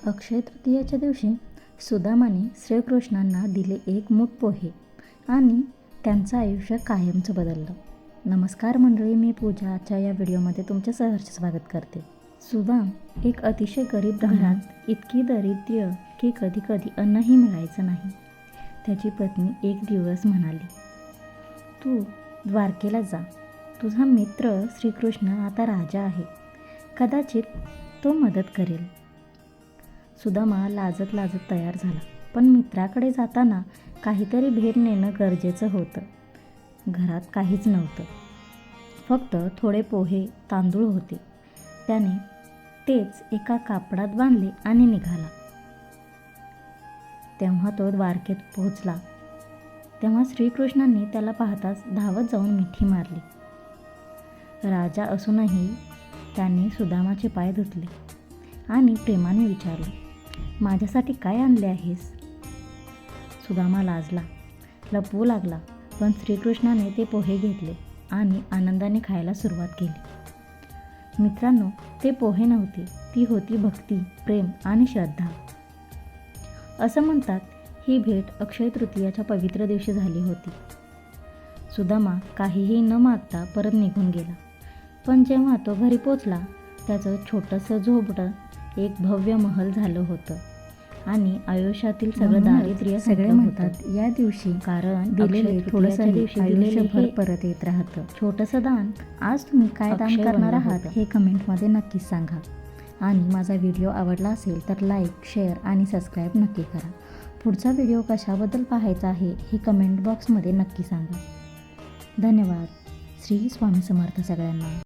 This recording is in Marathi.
अक्षय तृतीयेच्या दिवशी सुदामाने श्रीकृष्णांना दिले एक मूठ पोहे आणि त्यांचं आयुष्य कायमचं बदललं. नमस्कार मंडळी, मी पूजा. आजच्या या व्हिडिओमध्ये तुमचे सहर्ष स्वागत करते. सुदाम एक अतिशय गरीब घरात इतकी दारिद्र्य की कधी कधी अन्नही मिळायचं नाही. त्याची पत्नी एक दिवस म्हणाली, तू द्वारकेला जा. तुझा मित्र श्रीकृष्ण आता राजा आहे. कदाचित तो मदत करेल. सुदामा लाजत लाजत तयार झाला, पण मित्राकडे जाताना काहीतरी भेट नेणं गरजेचं होतं. घरात काहीच नव्हतं, फक्त थोडे पोहे तांदूळ होते. त्याने तेच एका कापडात बांधले आणि निघाला. तेव्हा तो द्वारकेत पोहोचला तेव्हा श्रीकृष्णांनी त्याला पाहताच धावत जाऊन मिठी मारली. राजा असूनही त्याने सुदामाचे पाय धुतले आणि प्रेमाने विचारले, माझ्यासाठी काय आणले आहेस? सुदामा लाजला, लपवू लागला, पण श्रीकृष्णाने ते पोहे घेतले आणि आनंदाने खायला सुरुवात केली. मित्रांनो, ते पोहे नव्हते, ती होती भक्ती, प्रेम आणि श्रद्धा. असं म्हणतात, ही भेट अक्षय तृतीयाच्या पवित्र दिवशी झाली होती. सुदामा काहीही न मागता परत निघून गेला, पण जेव्हा तो घरी पोचला त्याचं छोटंसं झोपडं एक भव्य महल झालं होतं आणि आयुष्यातील सगळं दारिद्र्य सगळे म्हणतात या दिवशी, कारण दिलेले थोडंसं दिवशी आयुष्यभर परत येत राहतं. छोटंसं दान. आज तुम्ही काय दान करणार आहात हे कमेंटमध्ये नक्कीच सांगा. आणि माझा व्हिडिओ आवडला असेल तर लाईक, शेअर आणि सबस्क्राईब नक्की करा. पुढचा व्हिडिओ कशाबद्दल पाहायचा आहे हे कमेंट बॉक्समध्ये नक्की सांगा. धन्यवाद. श्री स्वामी समर्थ सगळ्यांना.